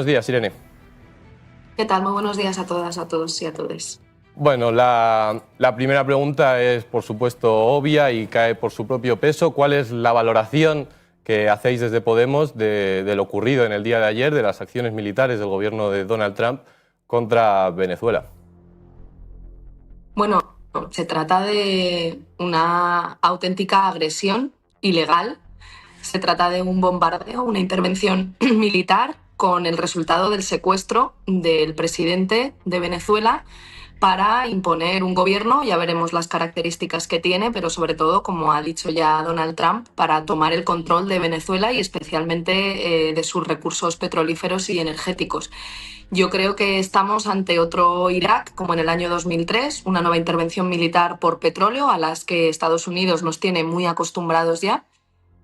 Buenos días, Irene. ¿Qué tal? Muy buenos días a todas, a todos y a todes. Bueno, la primera pregunta es, por supuesto, obvia y cae por su propio peso. ¿Cuál es la valoración que hacéis desde Podemos de lo ocurrido en el día de ayer, de las acciones militares del gobierno de Donald Trump contra Venezuela? Bueno, se trata de una auténtica agresión ilegal. Se trata de un bombardeo, una intervención militar con el resultado del secuestro del presidente de Venezuela para imponer un gobierno. Ya veremos las características que tiene, pero sobre todo, como ha dicho ya Donald Trump, para tomar el control de Venezuela y especialmente de sus recursos petrolíferos y energéticos. Yo creo que estamos ante otro Irak, como en el año 2003, una nueva intervención militar por petróleo a las que Estados Unidos nos tiene muy acostumbrados ya,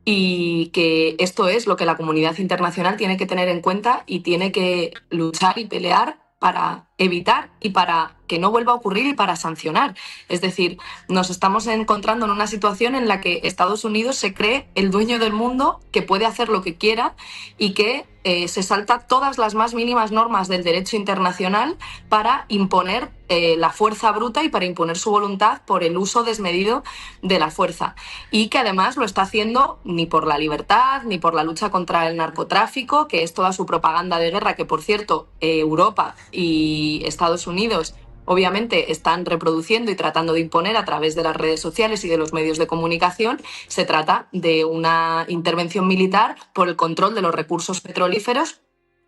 y que esto es lo que la comunidad internacional tiene que tener en cuenta y tiene que luchar y pelear para evitar y para que no vuelva a ocurrir y para sancionar. Es decir, nos estamos encontrando en una situación en la que Estados Unidos se cree el dueño del mundo, que puede hacer lo que quiera y que se salta todas las más mínimas normas del derecho internacional para imponer la fuerza bruta y para imponer su voluntad por el uso desmedido de la fuerza. Y que además lo está haciendo ni por la libertad, ni por la lucha contra el narcotráfico, que es toda su propaganda de guerra, que por cierto, Europa y Estados Unidos obviamente están reproduciendo y tratando de imponer a través de las redes sociales y de los medios de comunicación. Se trata de una intervención militar por el control de los recursos petrolíferos,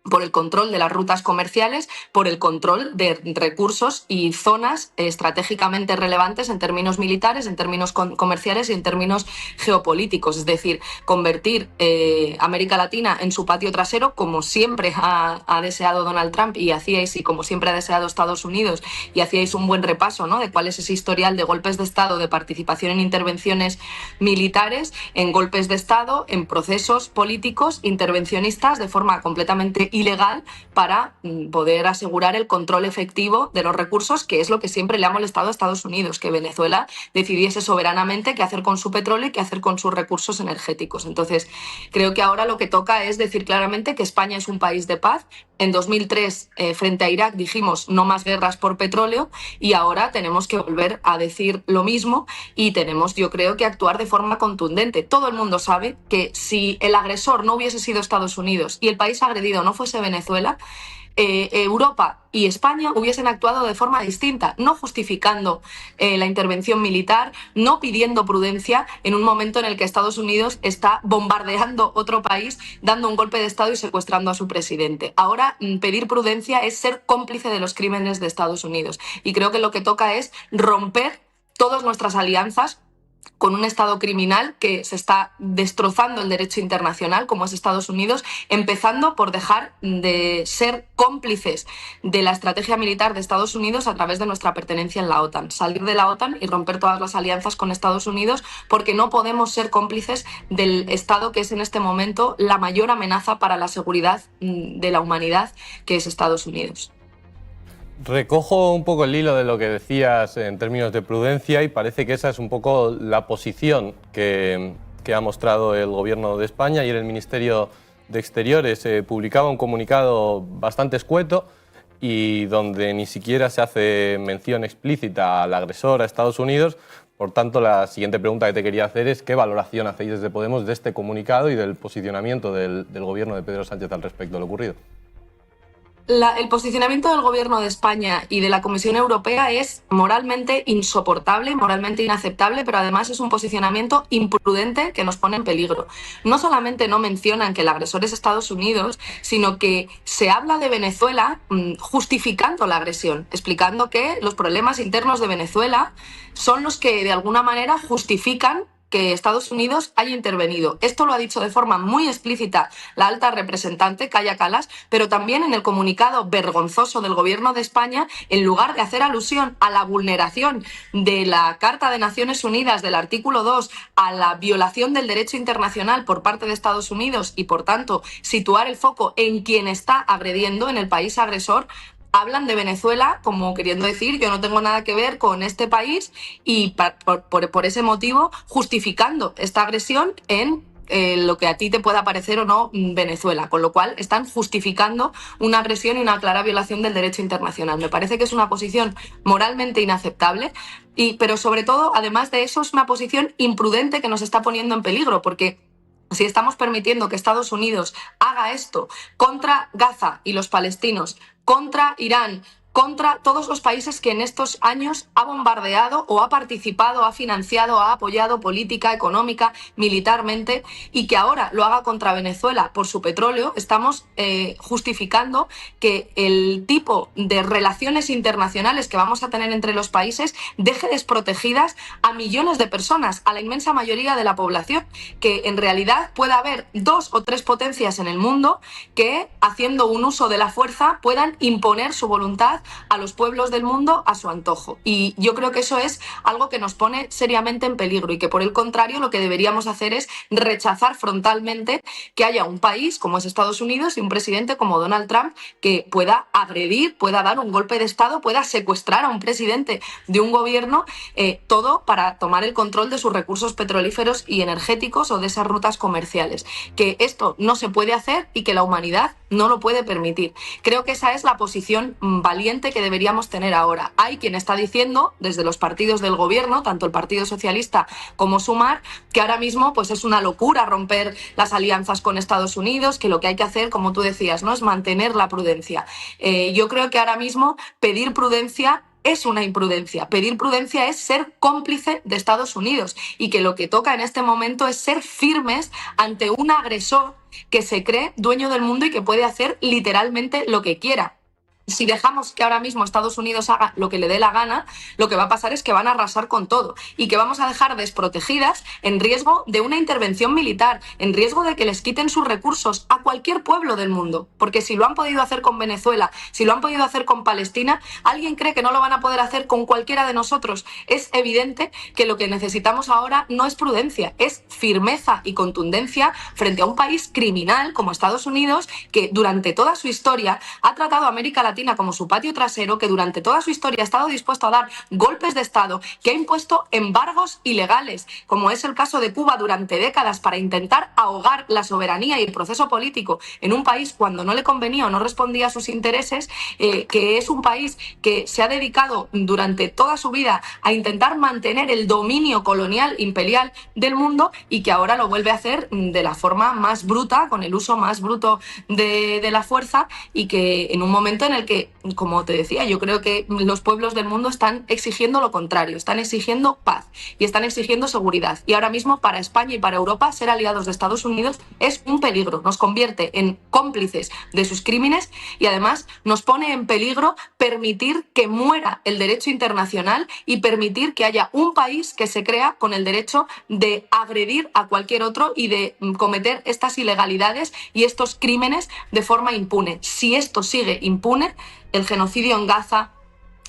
por el control de las rutas comerciales, por el control de recursos y zonas estratégicamente relevantes en términos militares, en términos comerciales y en términos geopolíticos. Es decir, convertir América Latina en su patio trasero, como siempre ha deseado Donald Trump y hacíais, y como siempre ha deseado Estados Unidos, y hacíais un buen repaso, ¿no?, de cuál es ese historial de golpes de Estado, de participación en intervenciones militares, en golpes de Estado, en procesos políticos intervencionistas de forma completamente ilegal para poder asegurar el control efectivo de los recursos, que es lo que siempre le ha molestado a Estados Unidos, que Venezuela decidiese soberanamente qué hacer con su petróleo y qué hacer con sus recursos energéticos. Entonces, creo que ahora lo que toca es decir claramente que España es un país de paz. En 2003, frente a Irak, dijimos no más guerras por petróleo, y ahora tenemos que volver a decir lo mismo y tenemos, yo creo, que actuar de forma contundente. Todo el mundo sabe que si el agresor no hubiese sido Estados Unidos y el país agredido no fuese Venezuela, Europa y España hubiesen actuado de forma distinta, no justificando la intervención militar, no pidiendo prudencia en un momento en el que Estados Unidos está bombardeando otro país, dando un golpe de Estado y secuestrando a su presidente. Ahora, pedir prudencia es ser cómplice de los crímenes de Estados Unidos. Y creo que lo que toca es romper todas nuestras alianzas con un Estado criminal que se está destrozando el derecho internacional, como es Estados Unidos, empezando por dejar de ser cómplices de la estrategia militar de Estados Unidos a través de nuestra pertenencia en la OTAN. Salir de la OTAN y romper todas las alianzas con Estados Unidos, porque no podemos ser cómplices del Estado que es en este momento la mayor amenaza para la seguridad de la humanidad, que es Estados Unidos. Recojo un poco el hilo de lo que decías en términos de prudencia y parece que esa es un poco la posición que ha mostrado el Gobierno de España. Ayer el Ministerio de Exteriores publicaba un comunicado bastante escueto y donde ni siquiera se hace mención explícita al agresor, a Estados Unidos. Por tanto, la siguiente pregunta que te quería hacer es ¿qué valoración hacéis desde Podemos de este comunicado y del posicionamiento del Gobierno de Pedro Sánchez al respecto de lo ocurrido? El posicionamiento del Gobierno de España y de la Comisión Europea es moralmente insoportable, moralmente inaceptable, pero además es un posicionamiento imprudente que nos pone en peligro. No solamente no mencionan que el agresor es Estados Unidos, sino que se habla de Venezuela justificando la agresión, explicando que los problemas internos de Venezuela son los que de alguna manera justifican que Estados Unidos haya intervenido. Esto lo ha dicho de forma muy explícita la alta representante, Kaja Kallas, pero también en el comunicado vergonzoso del Gobierno de España, en lugar de hacer alusión a la vulneración de la Carta de Naciones Unidas del artículo 2, a la violación del derecho internacional por parte de Estados Unidos y, por tanto, situar el foco en quien está agrediendo, en el país agresor, hablan de Venezuela como queriendo decir yo no tengo nada que ver con este país y por ese motivo justificando esta agresión en lo que a ti te pueda parecer o no Venezuela, con lo cual están justificando una agresión y una clara violación del derecho internacional. Me parece que es una posición moralmente inaceptable, pero sobre todo, además de eso, es una posición imprudente que nos está poniendo en peligro, porque si estamos permitiendo que Estados Unidos haga esto contra Gaza y los palestinos, contra Irán, contra todos los países que en estos años ha bombardeado o ha participado, ha financiado, ha apoyado política, económica, militarmente, y que ahora lo haga contra Venezuela por su petróleo, estamos justificando que el tipo de relaciones internacionales que vamos a tener entre los países deje desprotegidas a millones de personas, a la inmensa mayoría de la población, que en realidad pueda haber 2 o 3 potencias en el mundo que, haciendo un uso de la fuerza, puedan imponer su voluntad a los pueblos del mundo a su antojo. Y yo creo que eso es algo que nos pone seriamente en peligro y que, por el contrario, lo que deberíamos hacer es rechazar frontalmente que haya un país como es Estados Unidos y un presidente como Donald Trump que pueda agredir, pueda dar un golpe de Estado, pueda secuestrar a un presidente de un gobierno, todo para tomar el control de sus recursos petrolíferos y energéticos o de esas rutas comerciales. Que esto no se puede hacer y que la humanidad no lo puede permitir. Creo que esa es la posición valiente que deberíamos tener ahora. Hay quien está diciendo, desde los partidos del gobierno, tanto el Partido Socialista como Sumar, que ahora mismo pues es una locura romper las alianzas con Estados Unidos, que lo que hay que hacer, como tú decías, ¿no?, es mantener la prudencia. Yo creo que ahora mismo pedir prudencia es una imprudencia. Pedir prudencia es ser cómplice de Estados Unidos y que lo que toca en este momento es ser firmes ante un agresor que se cree dueño del mundo y que puede hacer literalmente lo que quiera. Si dejamos que ahora mismo Estados Unidos haga lo que le dé la gana, lo que va a pasar es que van a arrasar con todo y que vamos a dejar desprotegidas, en riesgo de una intervención militar, en riesgo de que les quiten sus recursos a cualquier pueblo del mundo. Porque si lo han podido hacer con Venezuela, si lo han podido hacer con Palestina, ¿alguien cree que no lo van a poder hacer con cualquiera de nosotros? Es evidente que lo que necesitamos ahora no es prudencia, es firmeza y contundencia frente a un país criminal como Estados Unidos, que durante toda su historia ha tratado a América Latina como su patio trasero, que durante toda su historia ha estado dispuesto a dar golpes de Estado, que ha impuesto embargos ilegales, como es el caso de Cuba durante décadas, para intentar ahogar la soberanía y el proceso político en un país cuando no le convenía o no respondía a sus intereses, que es un país que se ha dedicado durante toda su vida a intentar mantener el dominio colonial imperial del mundo y que ahora lo vuelve a hacer de la forma más bruta, con el uso más bruto de la fuerza, y que en un momento en el que, como te decía, yo creo que los pueblos del mundo están exigiendo lo contrario, están exigiendo paz y están exigiendo seguridad. Y ahora mismo para España y para Europa ser aliados de Estados Unidos es un peligro, nos convierte en cómplices de sus crímenes y además nos pone en peligro permitir que muera el derecho internacional y permitir que haya un país que se crea con el derecho de agredir a cualquier otro y de cometer estas ilegalidades y estos crímenes de forma impune. Si esto sigue impune, el genocidio en Gaza,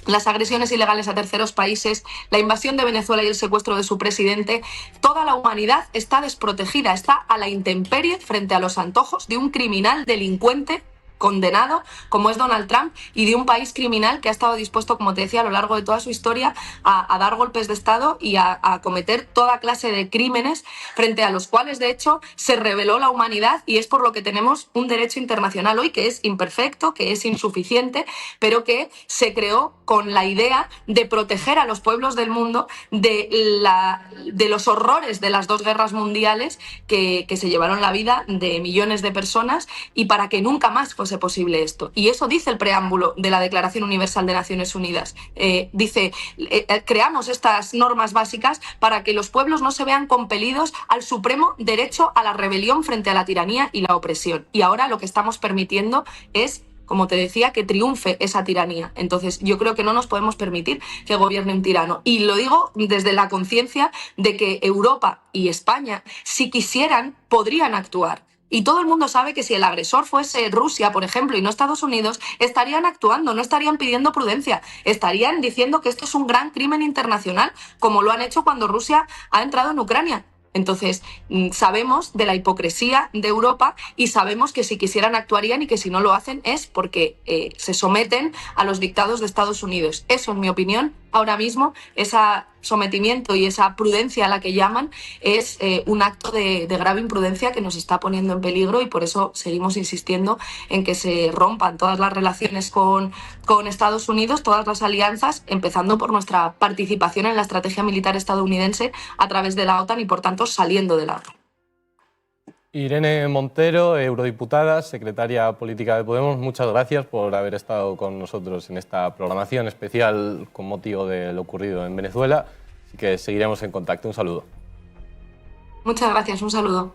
las agresiones ilegales a terceros países, la invasión de Venezuela y el secuestro de su presidente, toda la humanidad está desprotegida, está a la intemperie frente a los antojos de un criminal delincuente condenado como es Donald Trump y de un país criminal que ha estado dispuesto, como te decía, a lo largo de toda su historia a dar golpes de Estado y a cometer toda clase de crímenes frente a los cuales, de hecho, se rebeló la humanidad, y es por lo que tenemos un derecho internacional hoy que es imperfecto, que es insuficiente, pero que se creó con la idea de proteger a los pueblos del mundo de los horrores de las 2 guerras mundiales que se llevaron la vida de millones de personas y para que nunca más fuese posible esto. Y eso dice el preámbulo de la Declaración Universal de Naciones Unidas. Dice, creamos estas normas básicas para que los pueblos no se vean compelidos al supremo derecho a la rebelión frente a la tiranía y la opresión. Y ahora lo que estamos permitiendo es, como te decía, que triunfe esa tiranía. Entonces yo creo que no nos podemos permitir que gobierne un tirano. Y lo digo desde la conciencia de que Europa y España, si quisieran, podrían actuar. Y todo el mundo sabe que si el agresor fuese Rusia, por ejemplo, y no Estados Unidos, estarían actuando, no estarían pidiendo prudencia, estarían diciendo que esto es un gran crimen internacional, como lo han hecho cuando Rusia ha entrado en Ucrania. Entonces, sabemos de la hipocresía de Europa y sabemos que si quisieran actuarían y que si no lo hacen es porque se someten a los dictados de Estados Unidos. Eso, en mi opinión, ahora mismo ese sometimiento y esa prudencia a la que llaman es un acto de grave imprudencia que nos está poniendo en peligro, y por eso seguimos insistiendo en que se rompan todas las relaciones con Estados Unidos, todas las alianzas, empezando por nuestra participación en la estrategia militar estadounidense a través de la OTAN y, por tanto, saliendo de la OTAN. Irene Montero, eurodiputada, secretaria política de Podemos, muchas gracias por haber estado con nosotros en esta programación especial con motivo de lo ocurrido en Venezuela. Así que seguiremos en contacto. Un saludo. Muchas gracias, un saludo.